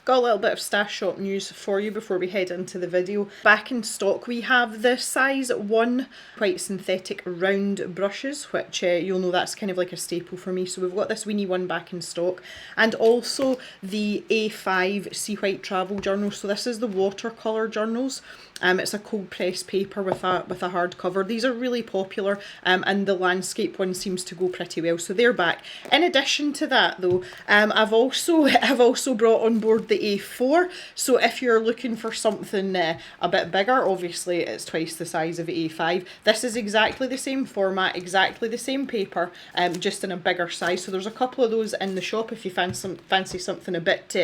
Got a little bit of Stash Shop news for you before we head into the video. Back in stock we have the size 1 white synthetic round brushes, which you'll know that's kind of like a staple for me. So we've got this weenie one back in stock, and also the A5 Sea White Travel Journal. So this is the watercolour journals. It's a cold press paper with a hard cover. These are really popular, and the landscape one seems to go pretty well, so they're back. In addition to that though, I've also brought on board the A4. So if you're looking for something a bit bigger, obviously it's twice the size of A5. This is exactly the same format, exactly the same paper, just in a bigger size. So there's a couple of those in the shop if you fancy something a bit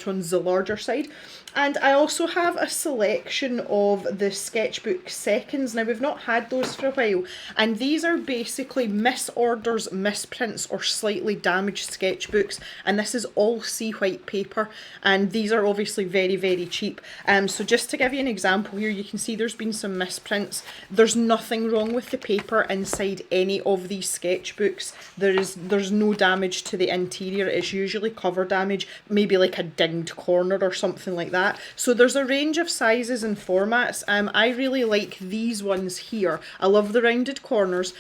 on the larger side. And I also have a selection of the sketchbook seconds. Now, we've not had those for a while, and these are basically misorders, misprints, or slightly damaged sketchbooks, and this is all sea white paper, and these are obviously very, very cheap. So just to give you an example here, you can see there's been some misprints. There's nothing wrong with the paper inside any of these sketchbooks. There's no damage to the interior. It's usually cover damage, maybe like a dinged corner or something like that. So there's a range of sizes and formats. I really like these ones here. I love the rounded corners.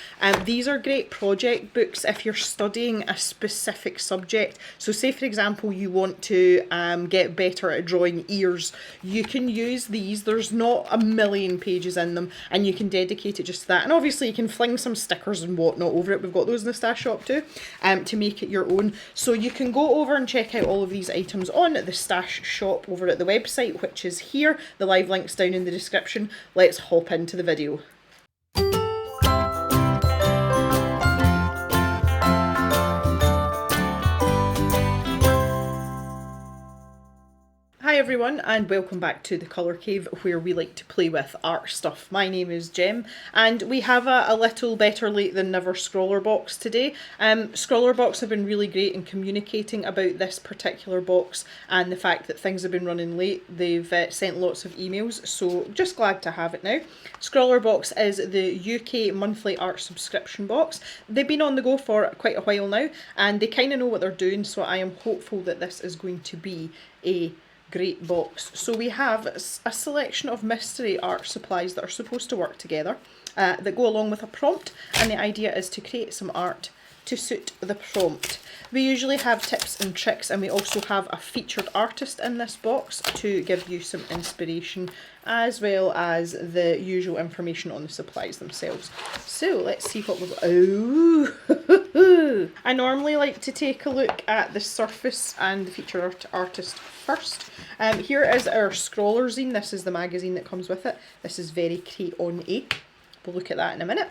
These are great project books if you're studying a specific subject. So say for example you want to get better at drawing ears, you can use these. There's not a million pages in them, and you can dedicate it just to that. And obviously you can fling some stickers and whatnot over it. We've got those in the Stash Shop too, to make it your own. So you can go over and check out all of these items on the Stash Shop over at the website, which is here. The live link's down in the description. Let's hop into the video. Hi everyone, and welcome back to the Colour Cave, where we like to play with art stuff. My name is Jem, and we have a little better late than never Scrawlrbox today. Scrawlrbox have been really great in communicating about this particular box and the fact that things have been running late. They've sent lots of emails, so just glad to have it now. Scrawlrbox is the UK monthly art subscription box. They've been on the go for quite a while now, and they kind of know what they're doing, so I am hopeful that this is going to be a great box. So we have a selection of mystery art supplies that are supposed to work together, that go along with a prompt, and the idea is to create some art to suit the prompt. We usually have tips and tricks, and we also have a featured artist in this box to give you some inspiration, as well as the usual information on the supplies themselves. So let's see what we've... Oh! I normally like to take a look at the surface and the featured artist first. Here is our Scrawler zine. This is the magazine that comes with it. This is very créonné. We'll look at that in a minute.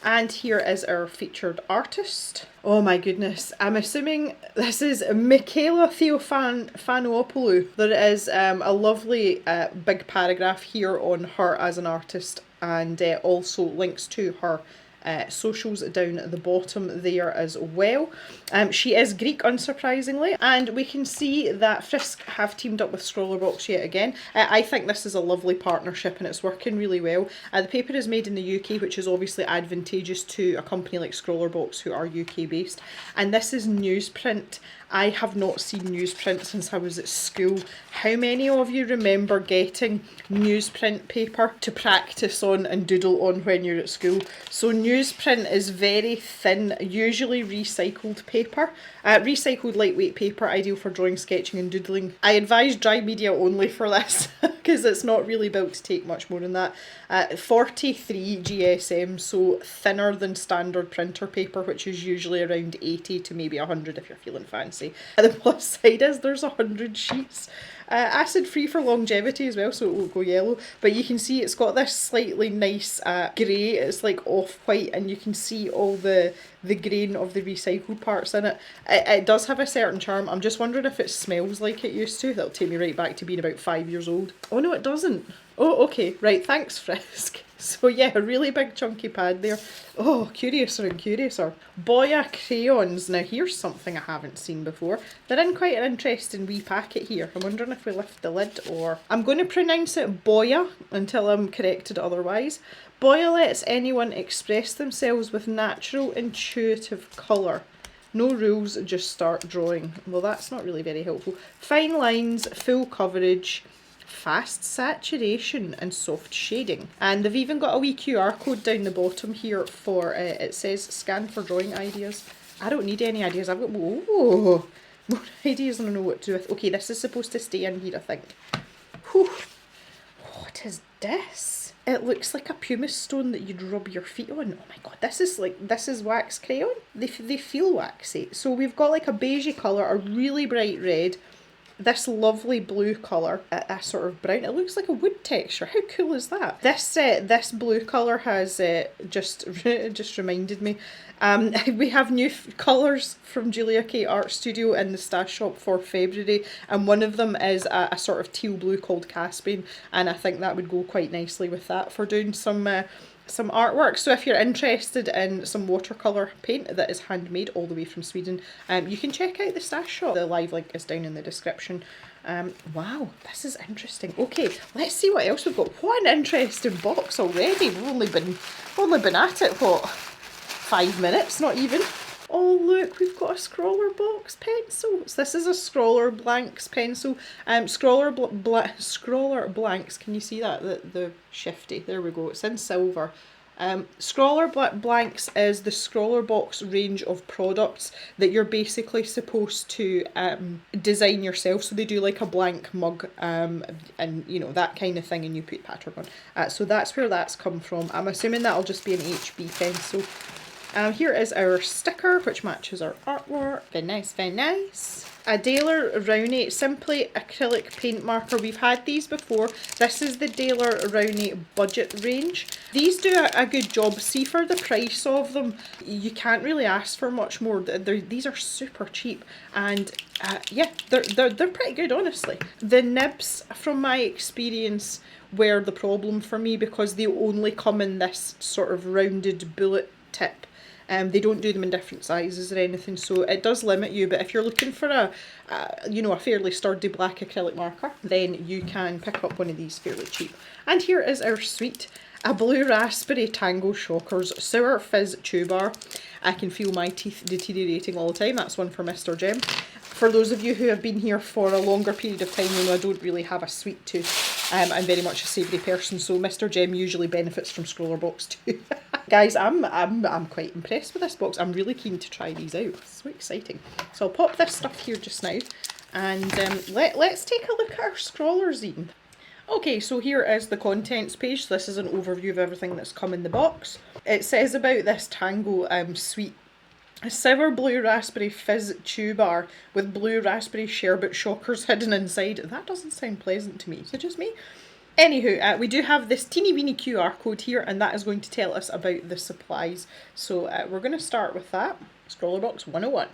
And here is our featured artist. Oh my goodness, I'm assuming this is Michaela Theophanopoulou. There is a lovely big paragraph here on her as an artist, and also links to her socials down at the bottom there as well. She is Greek, unsurprisingly, and we can see that Frisk have teamed up with Scrawlrbox yet again. I think this is a lovely partnership and it's working really well. The paper is made in the UK, which is obviously advantageous to a company like Scrawlrbox, who are UK based, and this is newsprint. I have not seen newsprint since I was at school. How many of you remember getting newsprint paper to practice on and doodle on when you're at school? So newsprint is very thin, usually recycled paper. Recycled lightweight paper, ideal for drawing, sketching and doodling. I advise dry media only for this because it's not really built to take much more than that. 43 GSM, so thinner than standard printer paper, which is usually around 80 to maybe 100 if you're feeling fancy. The plus side is there's 100 sheets. Acid free for longevity as well, so it won't go yellow, but you can see it's got this slightly nice grey. It's like off-white, and you can see all the grain of the recycled parts in it. It does have a certain charm. I'm just wondering if it smells like it used to. That'll take me right back to being about 5 years old. Oh no, it doesn't. Oh, okay, right, thanks Frisk. So yeah, a really big chunky pad there. Oh, curiouser and curiouser. Boya crayons. Now here's something I haven't seen before. They're in quite an interesting wee packet here. I'm wondering if we lift the lid, or... I'm going to pronounce it Boya until I'm corrected otherwise. Boya lets anyone express themselves with natural, intuitive colour. No rules, just start drawing. Well, that's not really very helpful. Fine lines, full coverage, fast saturation and soft shading. And they've even got a wee QR code down the bottom here for, it says scan for drawing ideas. I don't need any ideas. I've got, whoa, more ideas than I know what to do with. Okay, this is supposed to stay in here, I think. Whew. What is this? It looks like a pumice stone that you'd rub your feet on. Oh my god, this is wax crayon. They feel waxy. So we've got like a beigey colour, a really bright red, this lovely blue colour, a sort of brown. It looks like a wood texture. How cool is that? This blue colour has just reminded me. We have new colours from Julia K Art Studio in the stash shop for February, and one of them is a sort of teal blue called Caspian, and I think that would go quite nicely with that for doing some artwork. So if you're interested in some watercolour paint that is handmade all the way from Sweden, you can check out the stash shop. The live link is down in the description. Wow, this is interesting. Okay, let's see what else we've got. What an interesting box already. We've only been at it, what, 5 minutes, not even. Oh look, we've got a Scrawlrbox pencil. So this is a Scrawlrblanks pencil. Scrawlrblanks, can you see that? The shifty, there we go, it's in silver. Scrawlrblanks is the Scrawlrbox range of products that you're basically supposed to design yourself. So they do like a blank mug and you know, that kind of thing, and you put pattern on. So that's where that's come from. I'm assuming that'll just be an HB pencil. Here is our sticker, which matches our artwork. Very nice, very nice. A Daler Rowney Simply Acrylic Paint Marker. We've had these before. This is the Daler Rowney Budget range. These do a good job. See, for the price of them, you can't really ask for much more. These are super cheap, and yeah, they're pretty good, honestly. The nibs, from my experience, were the problem for me because they only come in this sort of rounded bullet tip. They don't do them in different sizes or anything, so it does limit you. But if you're looking for a fairly sturdy black acrylic marker, then you can pick up one of these fairly cheap. And here is our sweet, a Blue Raspberry Tango Shockers Sour Fizz Chew Bar. I can feel my teeth deteriorating all the time. That's one for Mr. Jem. For those of you who have been here for a longer period of time, you know I don't really have a sweet tooth. I'm very much a savoury person, so Mr. Jem usually benefits from Scrawlrbox too. Guys, I'm quite impressed with this box. I'm really keen to try these out. So exciting. So I'll pop this stuff here just now, and let's take a look at our Scrawler zine. Okay, so here is the contents page. So this is an overview of everything that's come in the box. It says about this Tango sweet sour blue raspberry fizz chew bar with blue raspberry sherbet shockers hidden inside. That doesn't sound pleasant to me. Is it just me? Anywho, we do have this teeny weeny QR code here, and that is going to tell us about the supplies. So we're going to start with that. Scrawlrbox 101.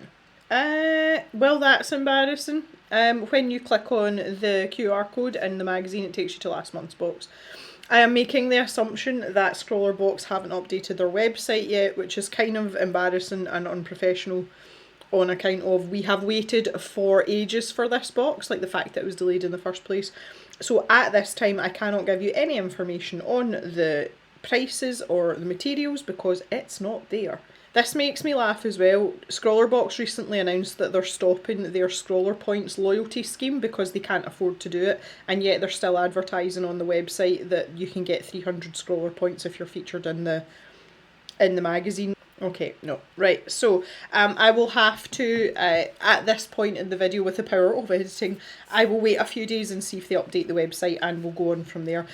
Well, that's embarrassing. When you click on the QR code in the magazine, it takes you to last month's box. I am making the assumption that Scrawlrbox haven't updated their website yet, which is kind of embarrassing and unprofessional on account of we have waited for ages for this box, like the fact that it was delayed in the first place. So at this time, I cannot give you any information on the prices or the materials because it's not there. This makes me laugh as well. Scrawlrbox recently announced that they're stopping their Scrawler Points loyalty scheme because they can't afford to do it, and yet they're still advertising on the website that you can get 300 Scrawler Points if you're featured in the magazine. Okay, no, right, so I will have to, at this point in the video with the power of editing, I will wait a few days and see if they update the website, and we'll go on from there.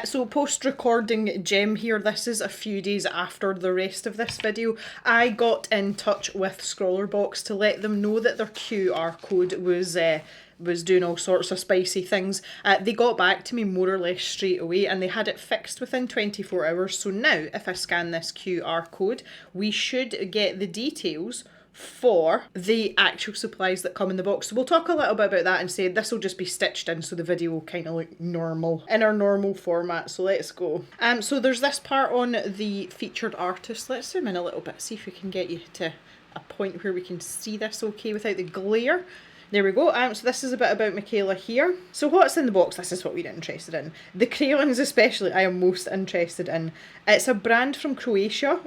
So post-recording Jem here, this is a few days after the rest of this video. I got in touch with Scrawlrbox to let them know that their QR code was doing all sorts of spicy things. They got back to me more or less straight away, and they had it fixed within 24 hours. So now, if I scan this QR code, we should get the details for the actual supplies that come in the box. So we'll talk a little bit about that and say this will just be stitched in so the video will kind of look normal, in our normal format. So let's go. So there's this part on the featured artist. Let's zoom in a little bit, see if we can get you to a point where we can see this okay without the glare. There we go. So this is a bit about Michaela here. So what's in the box? This is what we're interested in. The crayons especially I am most interested in. It's a brand from Croatia.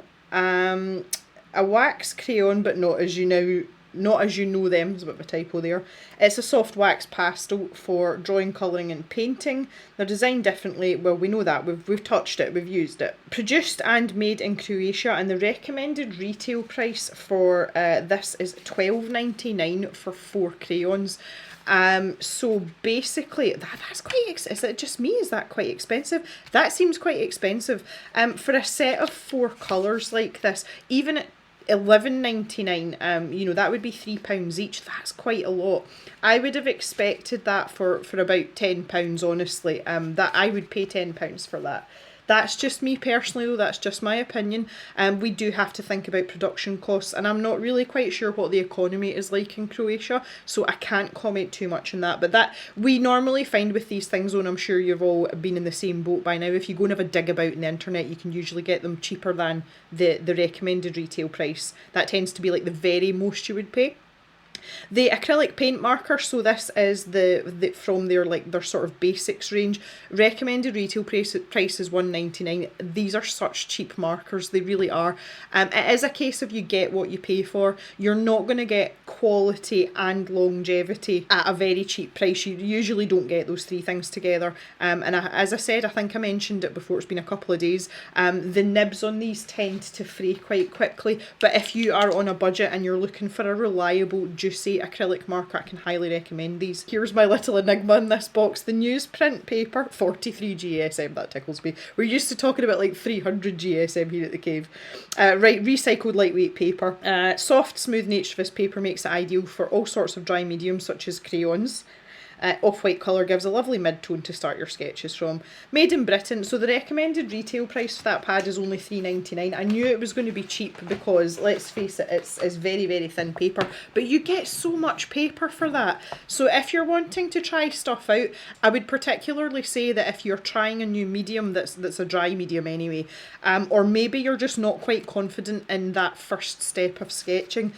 a wax crayon, but not as you know them. There's a bit of a typo there. It's a soft wax pastel for drawing, colouring and painting. They're designed differently. Well, we know that. We've touched it. We've used it. Produced and made in Croatia, and the recommended retail price for this is $12.99 for 4 crayons. So basically, that's quite is it just me? Is that quite expensive? That seems quite expensive. For a set of 4 colours like this, even at $11.99, you know, that would be £3 each. That's quite a lot. I would have expected that for about £10, honestly. That I would pay £10 for that. That's just me personally though, that's just my opinion. We do have to think about production costs, and I'm not really quite sure what the economy is like in Croatia, so I can't comment too much on that. But that we normally find with these things, and I'm sure you've all been in the same boat by now, if you go and have a dig about in the internet, you can usually get them cheaper than the recommended retail price. That tends to be like the very most you would pay. The acrylic paint marker, so this is the from their sort of basics range. Recommended retail price is $1.99. These are such cheap markers, they really are. It is a case of you get what you pay for. You're not going to get quality and longevity at a very cheap price. You usually don't get those 3 things together. As I said, I think I mentioned it before, it's been a couple of days, the nibs on these tend to fray quite quickly, but if you are on a budget and you're looking for a reliable, juicy acrylic marker, I can highly recommend these. Here's my little enigma in this box. The newsprint paper, 43 GSM, that tickles me. We're used to talking about like 300 GSM here at the cave. Right, recycled lightweight paper. Soft, smooth nature of this paper makes it ideal for all sorts of dry mediums such as crayons. Off-white colour gives a lovely mid-tone to start your sketches from. Made in Britain, so the recommended retail price for that pad is only $3.99. I knew it was going to be cheap because, let's face it, it's very, very thin paper, but you get so much paper for that. So if you're wanting to try stuff out, I would particularly say that if you're trying a new medium that's a dry medium anyway, or maybe you're just not quite confident in that first step of sketching,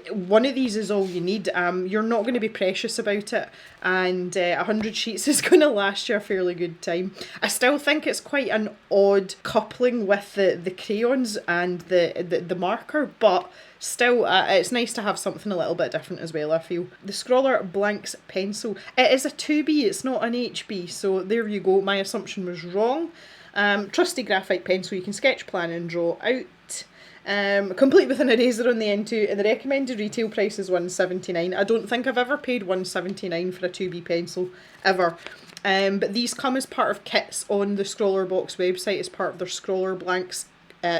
one of these is all you need. You're not going to be precious about it, and 100 sheets is going to last you a fairly good time. I still think it's quite an odd coupling with the crayons and the marker, but still it's nice to have something a little bit different as well, I feel. The Scrawlrbox pencil, it is a 2B, it's not an HB, so there you go, my assumption was wrong. Trusty graphite pencil, you can sketch, plan and draw out. Complete with an eraser on the end too, and the recommended retail price is $1.79. I don't think I've ever paid $1.79 for a 2B pencil, ever. But these come as part of kits on the Scrawlrbox website as part of their Scrawlrbox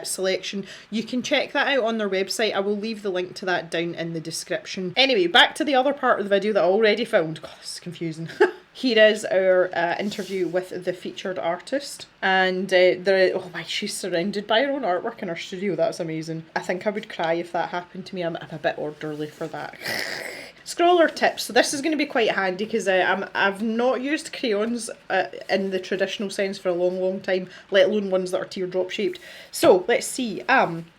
selection. You can check that out on their website. I will leave the link to that down in the description. Anyway, back to the other part of the video that I already filmed. God, this is confusing. Here is our interview with the featured artist, and oh my, she's surrounded by her own artwork in her studio. That's amazing. I think I would cry if that happened to me. I'm a bit orderly for that. Scrawler tips. So this is going to be quite handy because I've not used crayons in the traditional sense for a long time, let alone ones that are teardrop shaped. So let's see.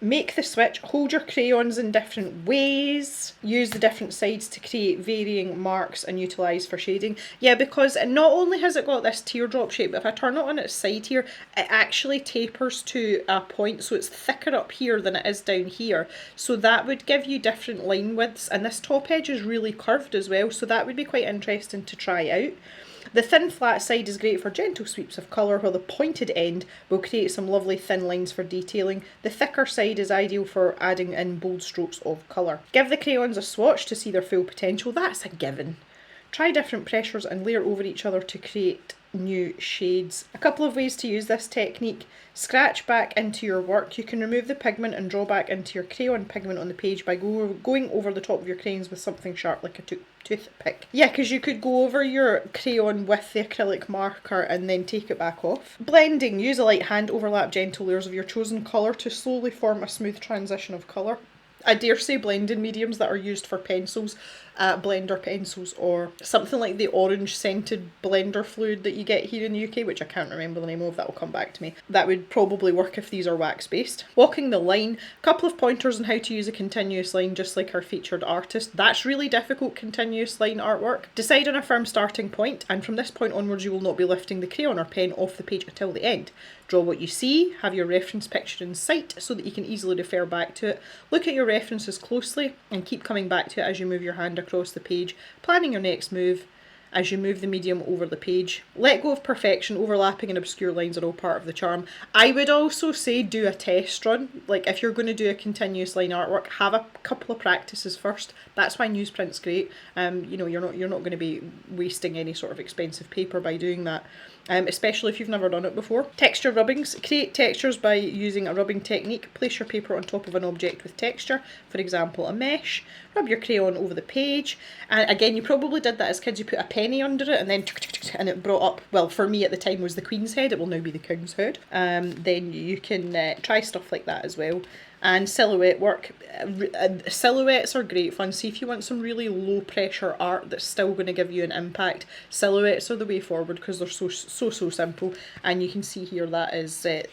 Make the switch. Hold your crayons in different ways. Use the different sides to create varying marks and utilise for shading. Yeah, because not only has it got this teardrop shape, but if I turn it on its side here, it actually tapers to a point, so it's thicker up here than it is down here. So that would give you different line widths, and this top edge is really curved as well, so that would be quite interesting to try out. The thin flat side is great for gentle sweeps of colour, while the pointed end will create some lovely thin lines for detailing. The thicker side is ideal for adding in bold strokes of colour. Give the crayons a swatch to see their full potential. That's a given. Try different pressures and layer over each other to create new shades. A couple of ways to use this technique. Scratch back into your work. You can remove the pigment and draw back into your crayon pigment on the page by going over the top of your crayons with something sharp like a toothpick. Yeah, because you could go over your crayon with the acrylic marker and then take it back off. Blending. Use a light hand overlap gentle layers of your chosen colour to slowly form a smooth transition of colour. I dare say blending mediums that are used for pencils blender pencils, or something like the orange scented blender fluid that you get here in the UK, which I can't remember the name of, that will come back to me. That would probably work if these are wax based. Walking the line, a couple of pointers on how to use a continuous line, just like our featured artist. That's really difficult continuous line artwork. Decide on a firm starting point, and from this point onwards you will not be lifting the crayon or pen off the page until the end. Draw what you see, have your reference picture in sight so that you can easily refer back to it. Look at your references closely and keep coming back to it as you move your hand across the page, planning your next move as you move the medium over the page. Let go of perfection, overlapping and obscure lines are all part of the charm. I would also say do a test run. Like if you're going to do a continuous line artwork, have a couple of practices first. That's why newsprint's great. You know, you're not going to be wasting any sort of expensive paper by doing that. Especially if you've never done it before. Texture rubbings. Create textures by using a rubbing technique. Place your paper on top of an object with texture, for example a mesh. Rub your crayon over the page, and again you probably did that as kids. You put a penny under it and then and it brought up, well for me at the time was the Queen's head, it will now be the King's head. Then you can try stuff like that as well. And silhouette work. Silhouettes are great fun. See, if you want some really low pressure art that's still going to give you an impact, silhouettes are the way forward because they're so simple. And you can see here that is a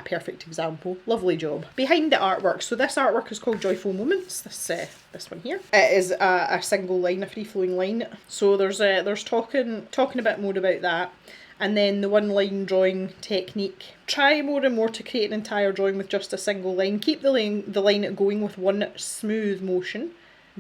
perfect example. Lovely job. Behind the artwork. So this artwork is called Joyful Moments. This one here. It is a single line, a free flowing line. So there's talking a bit more about that. And then the one line drawing technique. Try more and more to create an entire drawing with just a single line. Keep the line going with one smooth motion.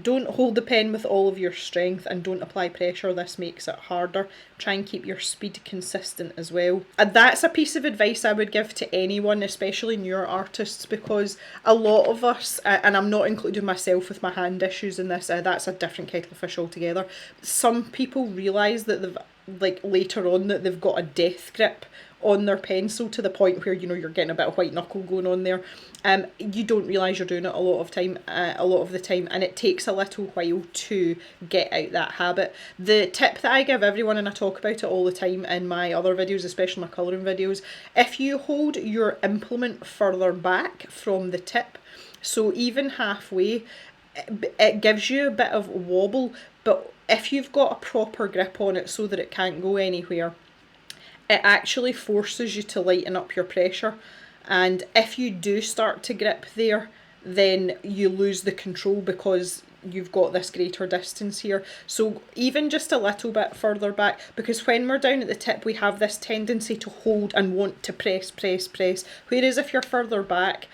Don't hold the pen with all of your strength and don't apply pressure. This makes it harder. Try and keep your speed consistent as well. And that's a piece of advice I would give to anyone, especially newer artists, because a lot of us, and I'm not including myself with my hand issues in this, that's a different kettle of fish altogether. Some people realise that they've, like later on, that they've got a death grip on their pencil to the point where, you know, you're getting a bit of white knuckle going on there. You don't realise you're doing it a lot of the time, and it takes a little while to get out that habit. The tip that I give everyone, and I talk about it all the time in my other videos, especially my colouring videos, if you hold your implement further back from the tip, so even halfway, it gives you a bit of wobble, but if you've got a proper grip on it so that it can't go anywhere, it actually forces you to lighten up your pressure. And if you do start to grip there, then you lose the control because you've got this greater distance here. So even just a little bit further back, because when we're down at the tip we have this tendency to hold and want to press, whereas if you're further back,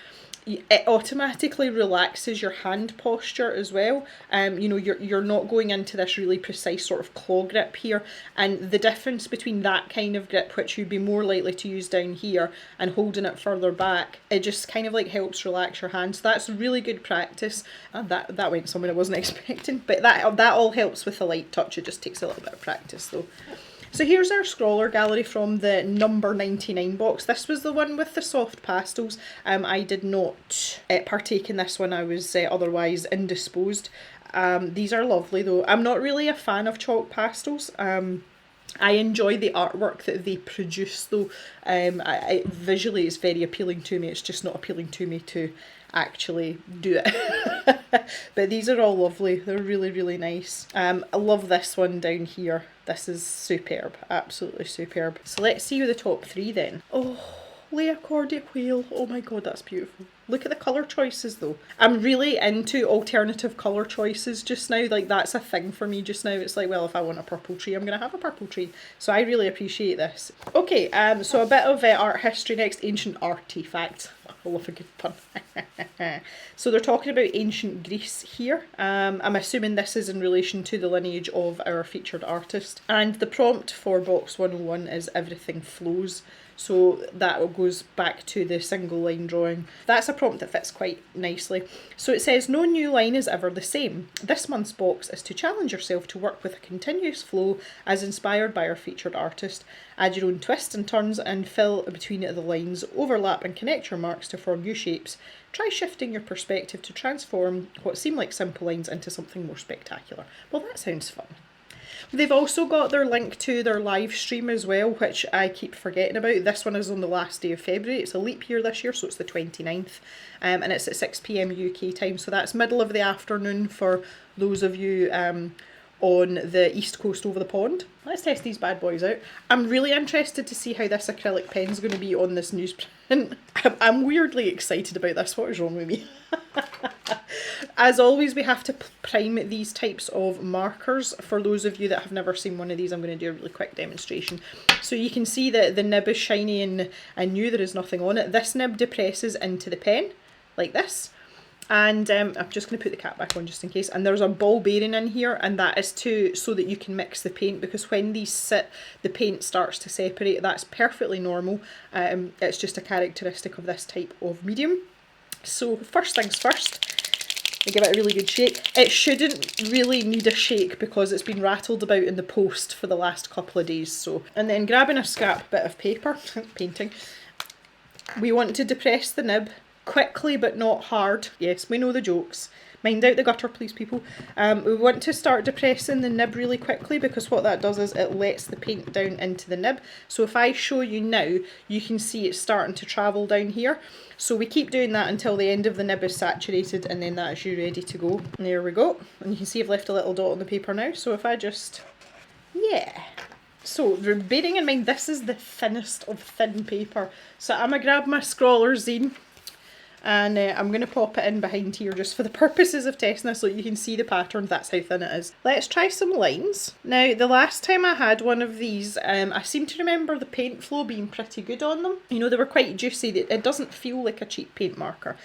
it automatically relaxes your hand posture as well. You know, you're not going into this really precise sort of claw grip here, and the difference between that kind of grip, which you'd be more likely to use down here, and holding it further back, it just kind of like helps relax your hand. So that's really good practice. And that went somewhere I wasn't expecting, but that all helps with a light touch. It just takes a little bit of practice though. So here's our Scrawler gallery from the number 99 box. This was the one with the soft pastels. I did not partake in this one. I was otherwise indisposed. These are lovely though. I'm not really a fan of chalk pastels. I enjoy the artwork that they produce though. Visually it's very appealing to me. It's just not appealing to me to actually do it. But these are all lovely. They're really, really nice. I love this one down here. This is superb. Absolutely superb. So let's see the top three then. Oh, Leocordia Whale. Oh my god, that's beautiful. Look at the colour choices though. I'm really into alternative colour choices just now. Like that's a thing for me just now. It's like, well, if I want a purple tree, I'm going to have a purple tree. So I really appreciate this. Okay, so a bit of art history next. Ancient artefacts. I love a good pun. So they're talking about ancient Greece here. I'm assuming this is in relation to the lineage of our featured artist. And the prompt for box 101 is everything flows. So that goes back to the single line drawing. That's a prompt that fits quite nicely. So it says, no new line is ever the same. This month's box is to challenge yourself to work with a continuous flow as inspired by our featured artist. Add your own twists and turns and fill between the lines, overlap and connect your marks to form new shapes. Try shifting your perspective to transform what seem like simple lines into something more spectacular. Well, that sounds fun. They've also got their link to their live stream as well, which I keep forgetting about. This one is on the last day of February. It's a leap year this year, so it's the 29th. And it's at 6 p.m. UK time, so that's middle of the afternoon for those of you on the east coast over the pond. Let's test these bad boys out. I'm really interested to see how this acrylic pen's going to be on this newsprint. I'm weirdly excited about this. What is wrong with me? As always, we have to prime these types of markers. For those of you that have never seen one of these, I'm going to do a really quick demonstration. So you can see that the nib is shiny and new, there is nothing on it. This nib depresses into the pen, like this. And I'm just going to put the cap back on just in case. And there's a ball bearing in here, and that is so that you can mix the paint, because when these sit, the paint starts to separate. That's perfectly normal. It's just a characteristic of this type of medium. So first things first, I give it a really good shake. It shouldn't really need a shake because it's been rattled about in the post for the last couple of days. So, and then grabbing a scrap bit of paper, painting, we want to depress the nib quickly but not hard. Yes, we know the jokes. Mind out the gutter, please, people. We want to start depressing the nib really quickly, because what that does is it lets the paint down into the nib. So if I show you now, you can see it's starting to travel down here. So we keep doing that until the end of the nib is saturated, and then that's you ready to go. And there we go. And you can see I've left a little dot on the paper now. So if I just, yeah. So bearing in mind this is the thinnest of thin paper, so I'm going to grab my Scrawler zine. And I'm going to pop it in behind here just for the purposes of testing this so you can see the pattern. That's how thin it is. Let's try some lines. Now, the last time I had one of these, I seem to remember the paint flow being pretty good on them. You know, they were quite juicy. It doesn't feel like a cheap paint marker.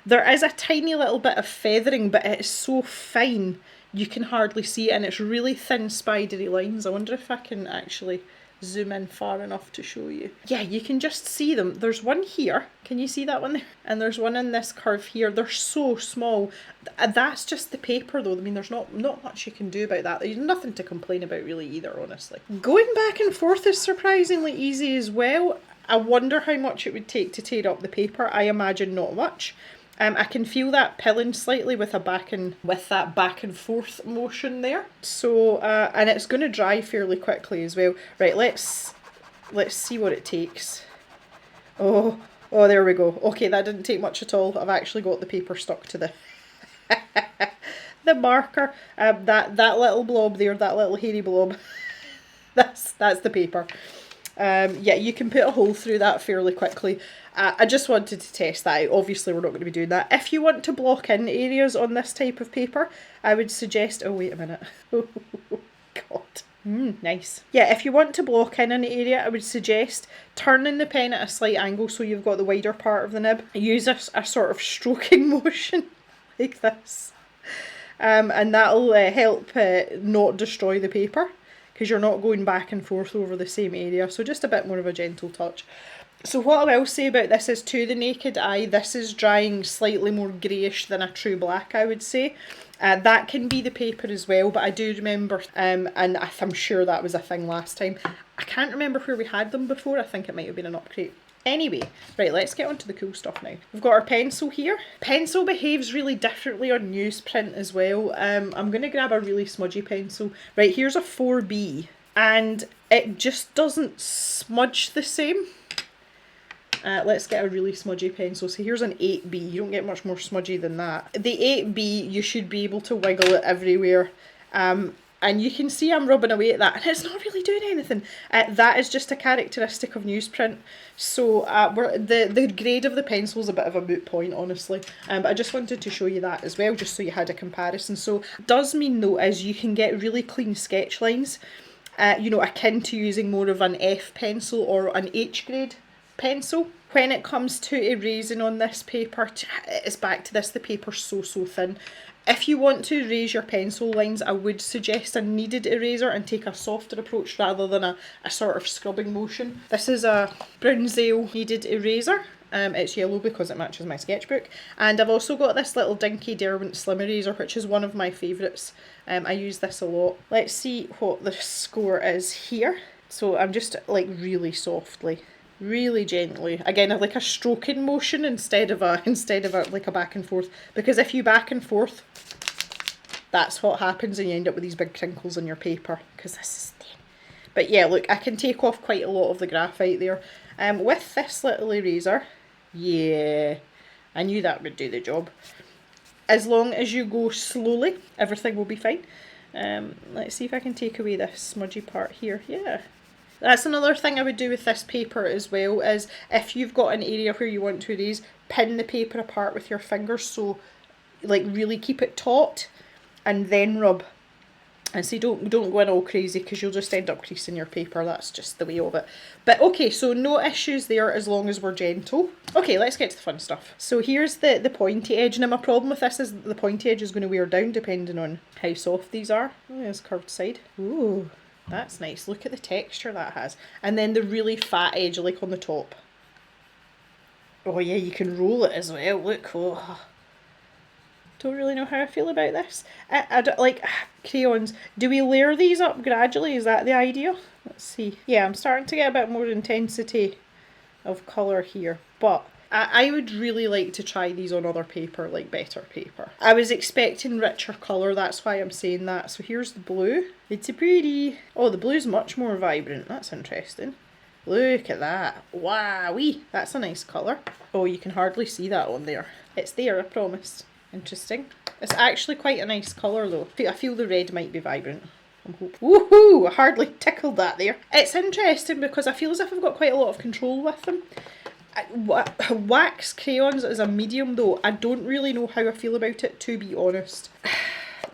There is a tiny little bit of feathering, but it's so fine you can hardly see it, and it's really thin spidery lines. I wonder if I can actually zoom in far enough to show you. Yeah, you can just see them. There's one here. Can you see that one there? And there's one in this curve here. They're so small. That's just the paper though. I mean, there's not much you can do about that. There's nothing to complain about really either, honestly. Going back and forth is surprisingly easy as well. I wonder how much it would take to tear up the paper. I imagine not much. I can feel that pilling slightly with that back and forth motion there. So, and it's going to dry fairly quickly as well. Right, let's see what it takes. Oh, there we go. Okay, that didn't take much at all. I've actually got the paper stuck to the the marker. That little blob there, that little hairy blob. that's the paper. Yeah, you can put a hole through that fairly quickly. I just wanted to test that out. Obviously, we're not going to be doing that. If you want to block in areas on this type of paper, I would suggest... Oh, wait a minute. Oh, God. Nice. Yeah, if you want to block in an area, I would suggest turning the pen at a slight angle so you've got the wider part of the nib. Use a sort of stroking motion like this. And that'll help not destroy the paper, because you're not going back and forth over the same area. So just a bit more of a gentle touch. So what I will say about this is, to the naked eye, this is drying slightly more greyish than a true black, I would say. That can be the paper as well, but I do remember, and I'm sure that was a thing last time. I can't remember where we had them before. I think it might have been an upgrade. Anyway, right, let's get on to the cool stuff now. We've got our pencil here. Pencil behaves really differently on newsprint as well. I'm going to grab a really smudgy pencil. Right, here's a 4B, and it just doesn't smudge the same. Let's get a really smudgy pencil. So here's an 8B. You don't get much more smudgy than that. The 8B, you should be able to wiggle it everywhere. And you can see I'm rubbing away at that, and it's not really doing anything. That is just a characteristic of newsprint. So the grade of the pencil is a bit of a moot point, honestly. But I just wanted to show you that as well, just so you had a comparison. So it does mean though is you can get really clean sketch lines, you know, akin to using more of an F pencil or an H grade pencil. When it comes to erasing on this paper, it's back to this, the paper's so thin. If you want to erase your pencil lines, I would suggest a kneaded eraser and take a softer approach rather than a sort of scrubbing motion. This is a Bronzale kneaded eraser. It's yellow because it matches my sketchbook. And I've also got this little dinky Derwent Slim eraser, which is one of my favourites. I use this a lot. Let's see what the score is here. So I'm just like really softly, really gently, again like a stroking motion instead of a like a back and forth, because if you back and forth, that's what happens and you end up with these big crinkles in your paper, because this is thin. But yeah, look, I can take off quite a lot of the graphite there. With this little eraser, yeah, I knew that would do the job. As long as you go slowly, everything will be fine. Let's see if I can take away this smudgy part here. Yeah. That's another thing I would do with this paper as well, is if you've got an area where you want to erase, pin the paper apart with your fingers, so like really keep it taut and then rub. And so don't go in all crazy, because you'll just end up creasing your paper. That's just the way of it. But okay, so no issues there as long as we're gentle. Okay, let's get to the fun stuff. So here's the pointy edge. Now my problem with this is the pointy edge is going to wear down depending on how soft these are. Oh, there's curved side. Ooh, that's nice. Look at the texture that has. And then the really fat edge, like on the top. Oh yeah, you can roll it as well. Look, oh. Don't really know how I feel about this. I don't like crayons. Do we layer these up gradually? Is that the idea? Let's see. Yeah, I'm starting to get a bit more intensity of colour here, but I would really like to try these on other paper, like better paper. I was expecting richer colour, that's why I'm saying that. So here's the blue. It's pretty. Oh, the blue's much more vibrant. That's interesting. Look at that. Wowee. That's a nice colour. Oh, you can hardly see that on there. It's there, I promise. Interesting. It's actually quite a nice colour though. I feel the red might be vibrant. Woohoo! I hardly tickled that there. It's interesting because I feel as if I've got quite a lot of control with them. Wax crayons as a medium though, I don't really know how I feel about it, to be honest.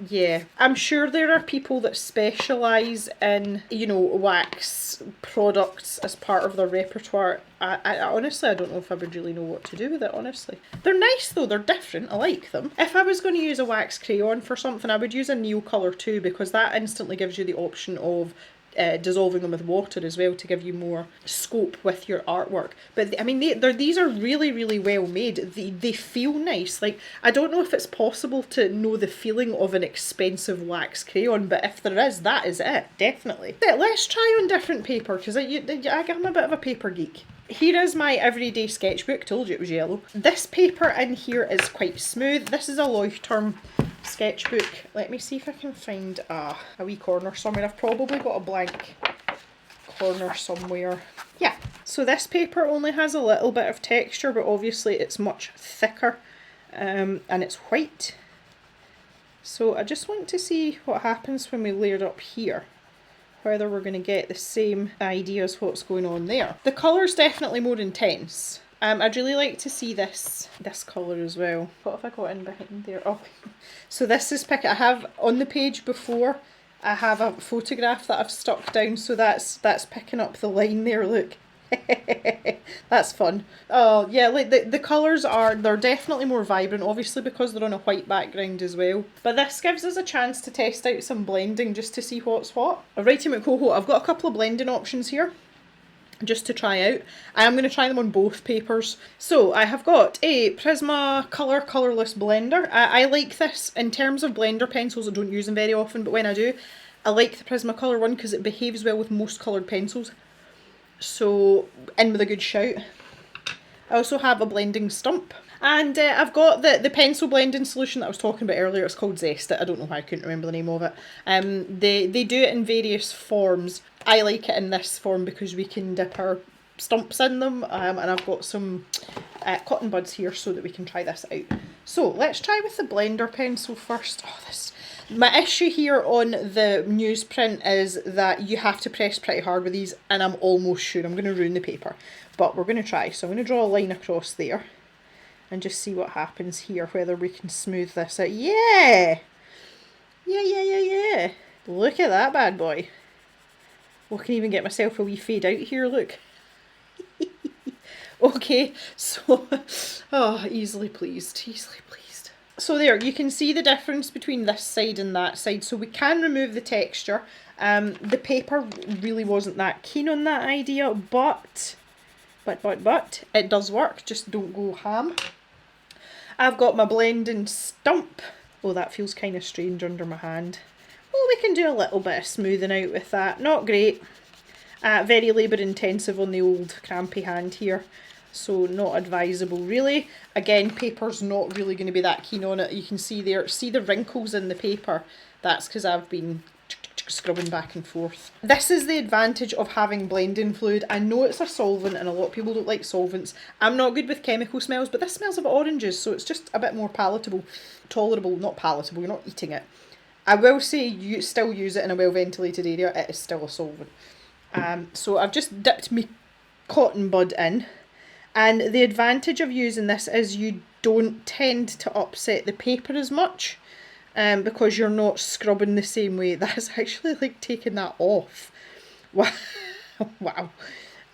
Yeah, I'm sure there are people that specialise in, you know, wax products as part of their repertoire. I honestly, I don't know if I would really know what to do with it, honestly. They're nice though, they're different, I like them. If I was going to use a wax crayon for something, I would use a Neo colour too, because that instantly gives you the option of dissolving them with water as well to give you more scope with your artwork. But I mean, these are really, really well made. They feel nice. Like, I don't know if it's possible to know the feeling of an expensive wax crayon, but if there is, that is it, definitely. But let's try on different paper, because I'm a bit of a paper geek. Here is my everyday sketchbook. Told you it was yellow. This paper in here is quite smooth. This is a Leuchtturm sketchbook. Let me see if I can find a wee corner somewhere. I've probably got a blank corner somewhere. Yeah, so this paper only has a little bit of texture, but obviously it's much thicker, and it's white. So I just want to see what happens when we layer it up here, whether we're going to get the same idea as what's going on there. The colour's definitely more intense. I'd really like to see this colour as well. What have I got in behind there? Oh, so this is I have on the page before, I have a photograph that I've stuck down, so that's picking up the line there, look. That's fun. Oh yeah, like the colours they're definitely more vibrant, obviously because they're on a white background as well. But this gives us a chance to test out some blending just to see what's what. Alrighty McCoho, I've got a couple of blending options here just to try out. I am going to try them on both papers. So I have got a Prismacolor colourless blender. I like this in terms of blender pencils. I don't use them very often, but when I do, I like the Prismacolor one because it behaves well with most coloured pencils. So in with a good shout. I also have a blending stump. And I've got the pencil blending solution that I was talking about earlier. It's called Zest It. I don't know why I couldn't remember the name of it. They do it in various forms. I like it in this form because we can dip our stumps in them. And I've got some cotton buds here so that we can try this out. So let's try with the blender pencil first. Oh, my issue here on the newsprint is that you have to press pretty hard with these, and I'm almost sure I'm going to ruin the paper. But we're going to try. So I'm going to draw a line across there and just see what happens here, whether we can smooth this out. Yeah! Yeah. Look at that bad boy. I can even get myself a wee fade out here, look. Okay, so, oh, easily pleased. So there, you can see the difference between this side and that side. So we can remove the texture. The paper really wasn't that keen on that idea, but it does work. Just don't go ham. I've got my blending stump. Oh, that feels kind of strange under my hand. Well, we can do a little bit of smoothing out with that. Not great. Very labour intensive on the old crampy hand here. so not advisable really. Again, paper's not really going to be that keen on it. You can see there, see the wrinkles in the paper? That's because I've been scrubbing back and forth. This is the advantage of having blending fluid. I know it's a solvent and a lot of people don't like solvents. I'm not good with chemical smells, but this smells of oranges, so it's just a bit more palatable. Tolerable, not palatable, you're not eating it. I will say you still use it in a well ventilated area, it is still a solvent. So I've just dipped my cotton bud in, and the advantage of using this is you don't tend to upset the paper as much. Because you're not scrubbing the same way. That's actually like taking that off. Wow. Wow.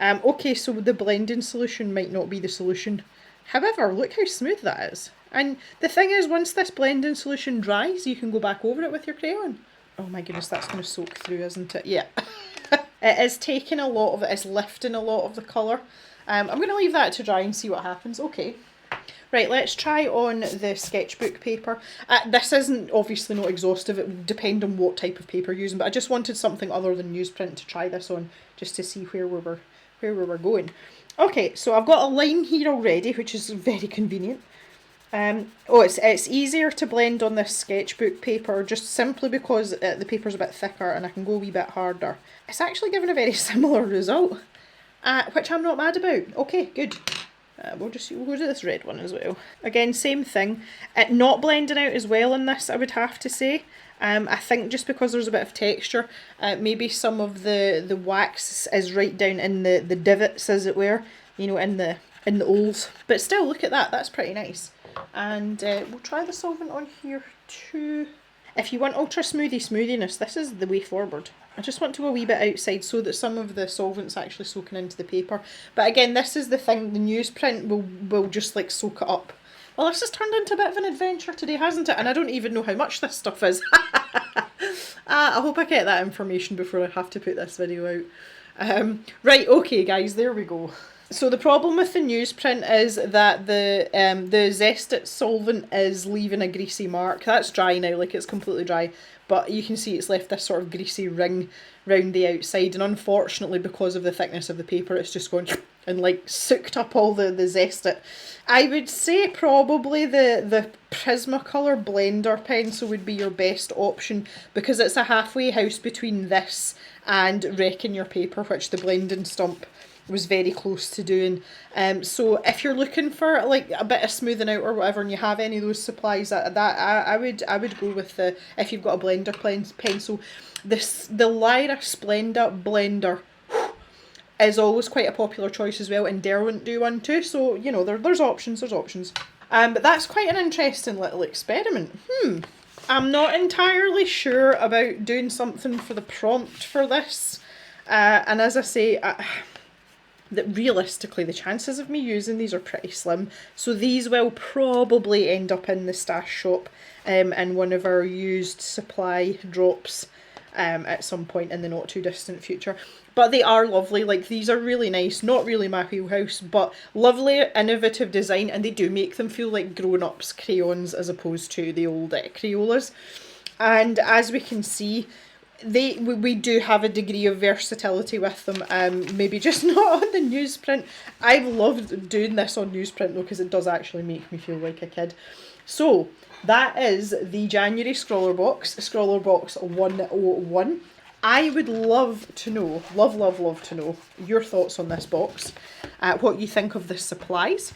Okay, so the blending solution might not be the solution. However, look how smooth that is. And the thing is, once this blending solution dries, you can go back over it with your crayon. Oh my goodness, that's going to soak through, isn't it? Yeah. It is taking a lot of it, it's lifting a lot of the colour. I'm going to leave that to dry and see what happens. Okay. Right, let's try on the sketchbook paper. This isn't obviously not exhaustive, it would depend on what type of paper you're using, but I just wanted something other than newsprint to try this on, just to see where we were going. Okay, so I've got a line here already, which is very convenient. It's easier to blend on this sketchbook paper just simply because the paper's a bit thicker and I can go a wee bit harder. It's actually given a very similar result, which I'm not mad about. Okay, good. We'll go to this red one as well. Again, same thing. Not blending out as well in this, I would have to say. I think just because there's a bit of texture, maybe some of the wax is right down in the divots, as it were, you know, in the holes. But still, look at that. That's pretty nice. And we'll try the solvent on here too. If you want ultra smoothiness, this is the way forward. I just want to go a wee bit outside so that some of the solvent's actually soaking into the paper. But again, this is the thing, the newsprint will just like soak it up. Well, this has turned into a bit of an adventure today, hasn't it? And I don't even know how much this stuff is. I hope I get that information before I have to put this video out. Right, okay guys, there we go. So the problem with the newsprint is that the zested solvent is leaving a greasy mark. That's dry now, like it's completely dry, but you can see it's left this sort of greasy ring round the outside, and unfortunately because of the thickness of the paper it's just gone and like soaked up all the zested. I would say probably the Prismacolor blender pencil would be your best option because it's a halfway house between this and wrecking your paper, which the blending stump was very close to doing. So if you're looking for like a bit of smoothing out or whatever, and you have any of those supplies, I would go with the, if you've got a blender pencil, the Lyra Splenda blender is always quite a popular choice as well, and Derwent do one too. So you know there's options. But that's quite an interesting little experiment. I'm not entirely sure about doing something for the prompt for this, and as I say, that realistically the chances of me using these are pretty slim, so these will probably end up in the stash shop in one of our used supply drops at some point in the not too distant future. But they are lovely, like these are really nice, not really my wheelhouse, but lovely innovative design, and they do make them feel like grown-ups crayons as opposed to the old Crayolas. And as we can see, we do have a degree of versatility with them, maybe just not on the newsprint. I've loved doing this on newsprint though, because it does actually make me feel like a kid. So that is the January Scrawlrbox 101. I would love to know, love to know your thoughts on this box, what you think of the supplies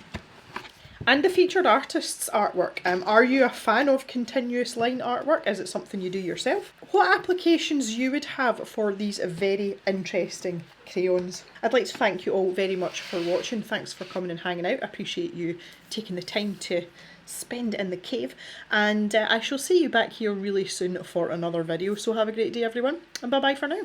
and the featured artist's artwork. Are you a fan of continuous line artwork? Is it something you do yourself? What applications you would have for these very interesting crayons? I'd like to thank you all very much for watching. Thanks for coming and hanging out. I appreciate you taking the time to spend in the cave, and I shall see you back here really soon for another video. So have a great day everyone, and bye bye for now.